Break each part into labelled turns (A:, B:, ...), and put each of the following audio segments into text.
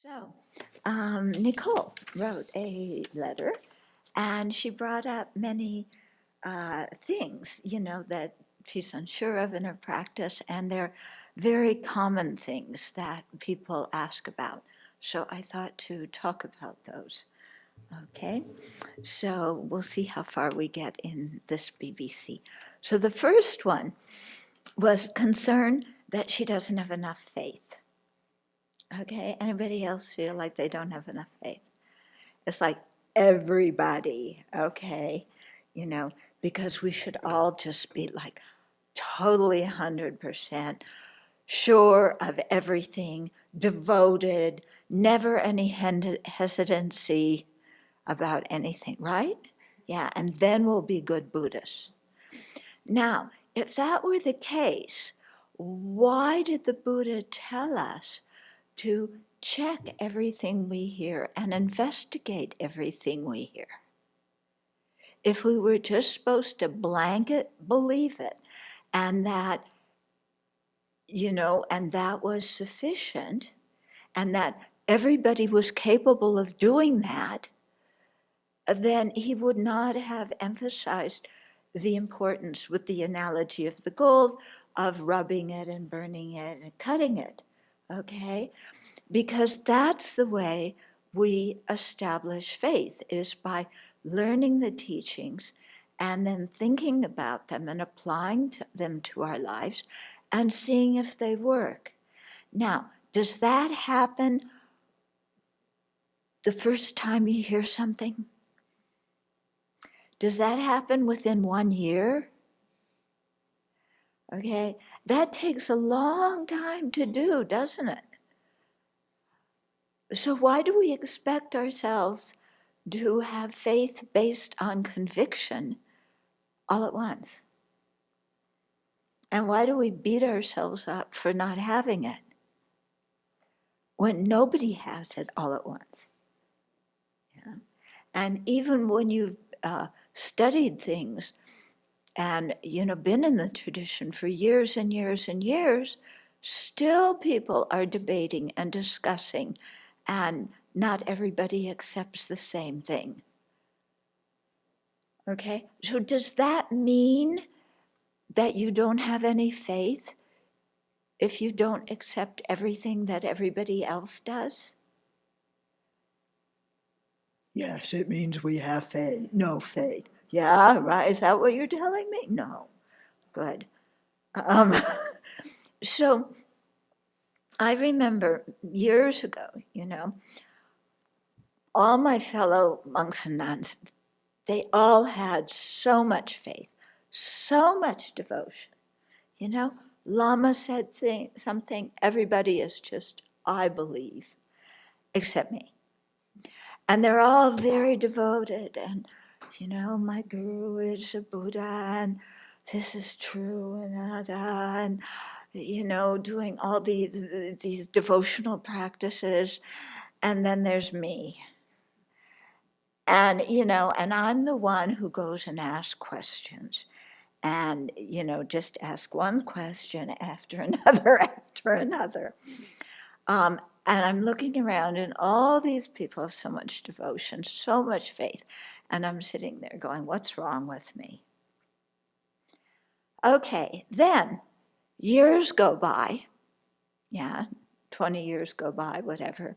A: So, Nicole wrote a letter, and she brought up many things, that she's unsure of in her practice, and they're very common things that people ask about. So I thought to talk about those. Okay, so we'll see how far we get in this BBC. So the first one was concern that she doesn't have enough faith. Okay, anybody else feel like they don't have enough faith? It's like everybody, okay, you know, because we should all just be like totally 100% sure of everything, devoted, never any hesitancy about anything, right? Yeah, and then we'll be good Buddhists. Now, if that were the case, why did the Buddha tell us to check everything we hear and investigate everything we hear? If we were just supposed to blanket believe it, and that, and that was sufficient, and that everybody was capable of doing that, then he would not have emphasized the importance with the analogy of the gold of rubbing it and burning it and cutting it, okay? Because that's the way we establish faith, is by learning the teachings and then thinking about them and applying them to our lives and seeing if they work. Now, does that happen the first time you hear something? Does that happen within 1 year? Okay, that takes a long time to do, doesn't it? So why do we expect ourselves to have faith based on conviction all at once? And why do we beat ourselves up for not having it when nobody has it all at once? Yeah. And even when you've studied things and been in the tradition for years and years and years, still people are debating and discussing, and not everybody accepts the same thing. Okay, so does that mean that you don't have any faith if you don't accept everything that everybody else does? Yes, it means we have faith. No faith. Yeah, right. Is that what you're telling me? No. Good. So I remember years ago, all my fellow monks and nuns, they all had so much faith, so much devotion. Lama said something, everybody is just, I believe, except me. And they're all very devoted, and, my guru is a Buddha, and this is true, and doing all these devotional practices. And then there's me. And, and I'm the one who goes and asks questions. And, just ask one question after another, after another. And I'm looking around, and all these people have so much devotion, so much faith. And I'm sitting there going, what's wrong with me? Okay, then years go by. Yeah, 20 years go by, whatever.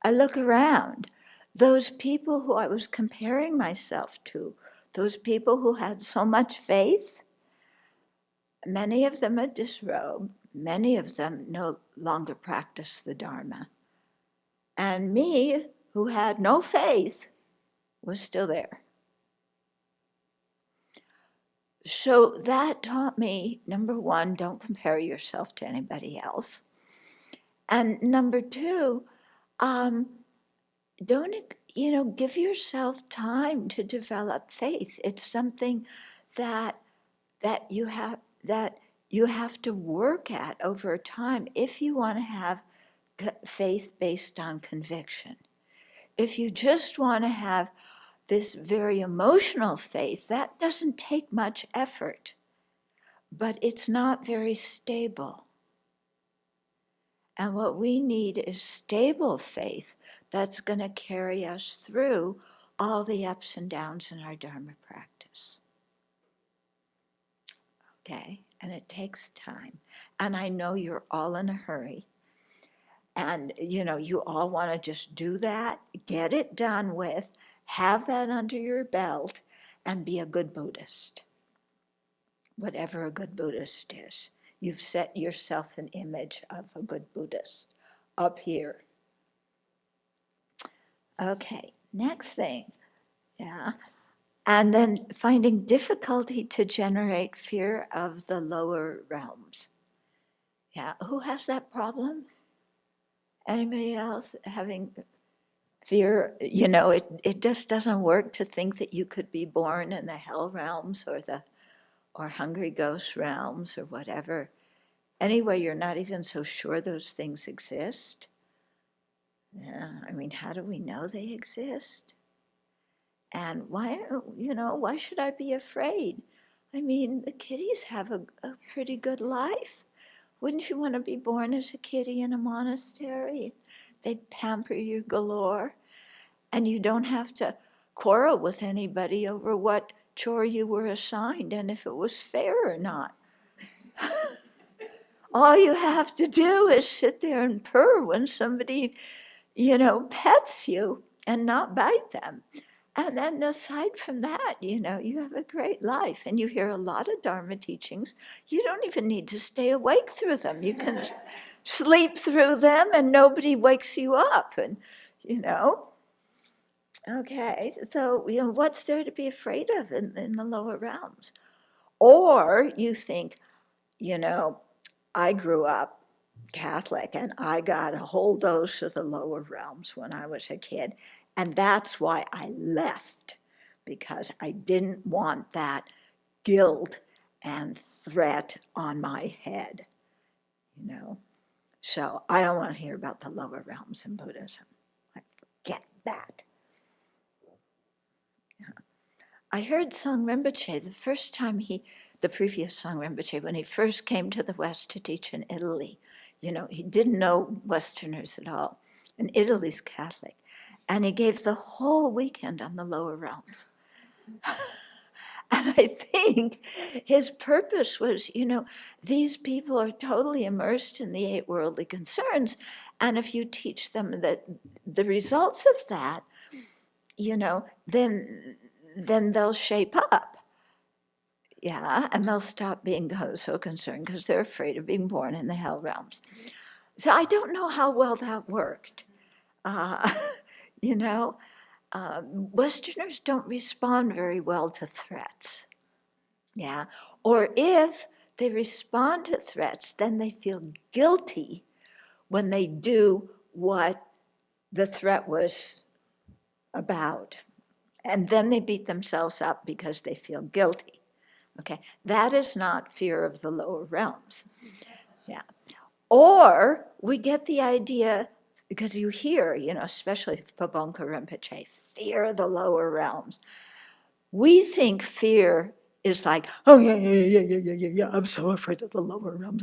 A: I look around. Those people who I was comparing myself to, those people who had so much faith, many of them had disrobed, many of them no longer practice the Dharma. And me, who had no faith, was still there. So that taught me, number one, don't compare yourself to anybody else. And number two, don't, give yourself time to develop faith. It's something that you have to work at over time if you want to have faith based on conviction. If you just want to have this very emotional faith, that doesn't take much effort, but it's not very stable. And what we need is stable faith that's going to carry us through all the ups and downs in our Dharma practice. Okay? And it takes time. And I know you're all in a hurry. And, you all want to just do that, get it done with, have that under your belt, and be a good Buddhist. Whatever a good Buddhist is. You've set yourself an image of a good Buddhist up here. Okay, next thing. Yeah. And then finding difficulty to generate fear of the lower realms. Yeah, who has that problem? Anybody else having fear? It just doesn't work to think that you could be born in the hell realms or hungry ghost realms or whatever. Anyway, you're not even so sure those things exist. Yeah, how do we know they exist? And why should I be afraid? The kitties have a pretty good life. Wouldn't you want to be born as a kitty in a monastery? They'd pamper you galore, and you don't have to quarrel with anybody over what chore you were assigned and if it was fair or not. All you have to do is sit there and purr when somebody, pets you and not bite them. And then aside from that, you have a great life and you hear a lot of Dharma teachings. You don't even need to stay awake through them. You can sleep through them and nobody wakes you up. And, okay, so, what's there to be afraid of in the lower realms? Or you think, I grew up Catholic and I got a whole dose of the lower realms when I was a kid. And that's why I left, because I didn't want that guilt and threat on my head, So I don't want to hear about the lower realms in Buddhism. I forget that. I heard Sangha Rinpoche the previous Sangha Rinpoche, when he first came to the West to teach in Italy. He didn't know Westerners at all. And Italy's Catholic. And he gave the whole weekend on the lower realms. And I think his purpose was, these people are totally immersed in the 8 worldly concerns. And if you teach them that the results of that, then they'll shape up. Yeah, and they'll stop being so concerned because they're afraid of being born in the hell realms. So I don't know how well that worked. Westerners don't respond very well to threats. Yeah, or if they respond to threats, then they feel guilty when they do what the threat was about. And then they beat themselves up because they feel guilty. Okay, that is not fear of the lower realms. Yeah. Or we get the idea, because you hear, especially Pabonka Rinpoche, fear of the lower realms. We think fear is like, oh, yeah, I'm so afraid of the lower realms.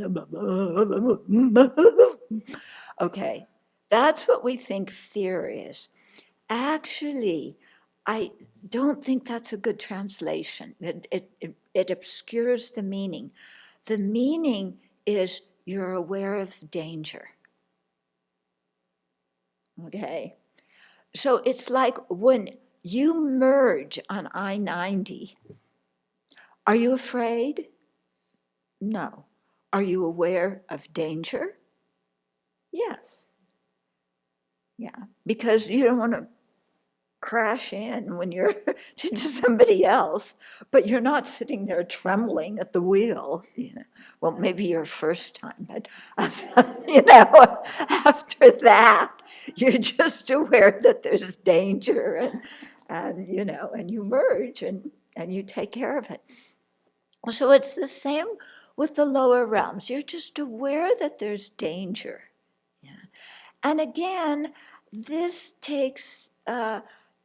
A: Okay, that's what we think fear is. Actually, I don't think that's a good translation. It obscures the meaning. The meaning is you're aware of danger. Okay? So it's like when you merge on I-90, are you afraid? No. Are you aware of danger? Yes. Yeah, because you don't want to crash in when you're to somebody else, but you're not sitting there trembling at the wheel. Well, maybe your first time, but after that, you're just aware that there's danger, and you merge and you take care of it. So it's the same with the lower realms. You're just aware that there's danger. Yeah. And again, this takes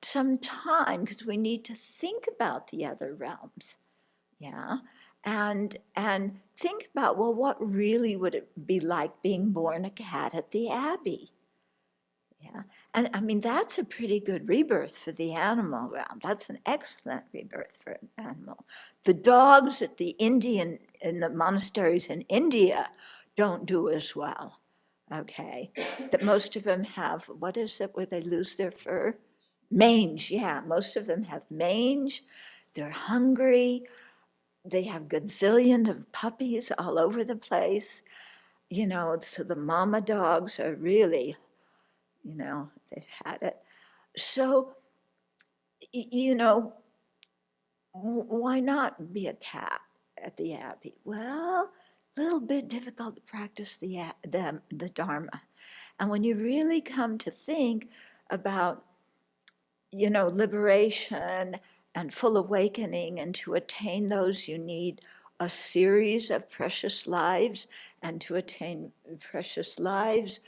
A: some time because we need to think about the other realms. Yeah. and think about, well, what really would it be like being born a cat at the Abbey? Yeah, and I mean, that's a pretty good rebirth for the animal realm. That's an excellent rebirth for an animal. The dogs at the in the monasteries in India don't do as well, okay? That most of them have, what is it, where they lose their fur? Mange, yeah, most of them have mange. They're hungry. They have gazillion of puppies all over the place, you know, so the mama dogs are really, you know, they've had it. So, you know, why not be a cat at the Abbey? Well, a little bit difficult to practice the Dharma. And when you really come to think about, you know, liberation and full awakening, and to attain those, you need a series of precious lives, and to attain precious lives,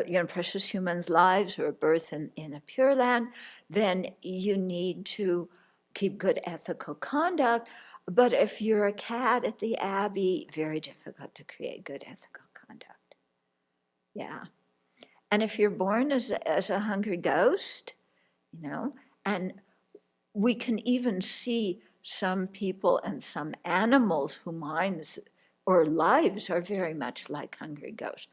A: you know, precious humans' lives, or a birth in a Pure Land, then you need to keep good ethical conduct. But if you're a cat at the Abbey, very difficult to create good ethical conduct. Yeah. And if you're born as a hungry ghost, you know, and we can even see some people and some animals whose minds or lives are very much like hungry ghosts.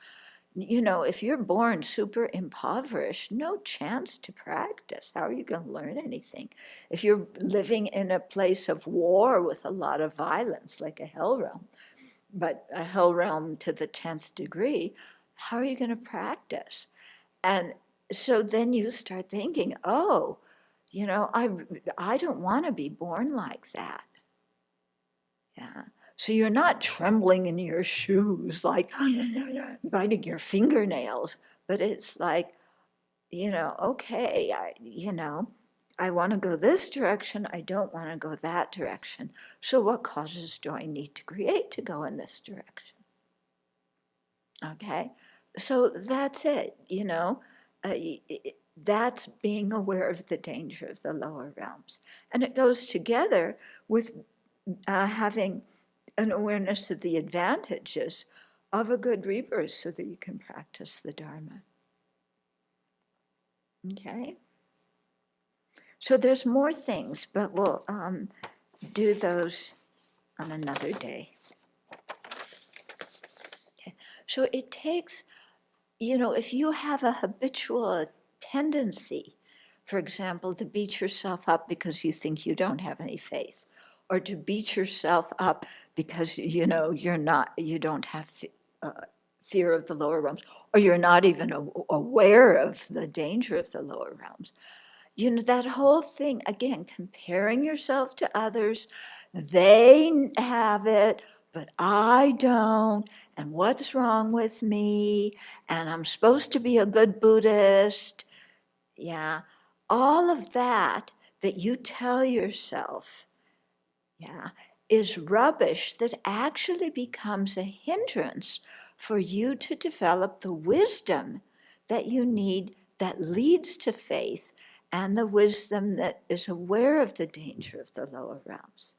A: You know, if you're born super impoverished, no chance to practice. How are you going to learn anything? If you're living in a place of war with a lot of violence, like a hell realm, but a hell realm to the 10th degree, how are you going to practice? And so then you start thinking, oh, you know, I don't want to be born like that. Yeah. So you're not trembling in your shoes, like biting your fingernails, but it's like, you know, okay, I want to go this direction. I don't want to go that direction. So what causes do I need to create to go in this direction? Okay. So that's it, you know. That's being aware of the danger of the lower realms. And it goes together with having an awareness of the advantages of a good rebirth so that you can practice the Dharma. Okay? So there's more things, but we'll do those on another day. Okay. So it takes, you know, if you have a habitual tendency, for example, to beat yourself up because you think you don't have any faith, or to beat yourself up because, you know, you don't have fear of the lower realms, or you're not even aware of the danger of the lower realms. You know, that whole thing, again, comparing yourself to others, they have it, but I don't, and what's wrong with me, and I'm supposed to be a good Buddhist. Yeah, all of that you tell yourself, yeah, is rubbish that actually becomes a hindrance for you to develop the wisdom that you need, that leads to faith, and the wisdom that is aware of the danger of the lower realms.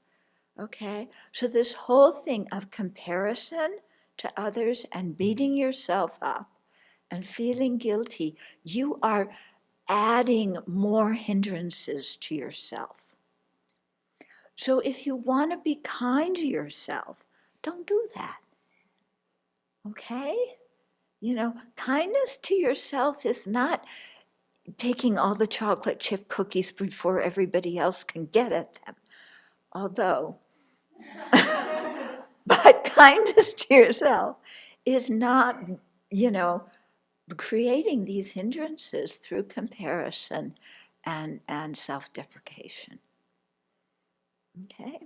A: Okay? So this whole thing of comparison to others and beating yourself up and feeling guilty, you are adding more hindrances to yourself. So if you want to be kind to yourself, don't do that. Okay? You know, kindness to yourself is not taking all the chocolate chip cookies before everybody else can get at them. Although, but kindness to yourself is not, you know, creating these hindrances through comparison and self-deprecation. Okay?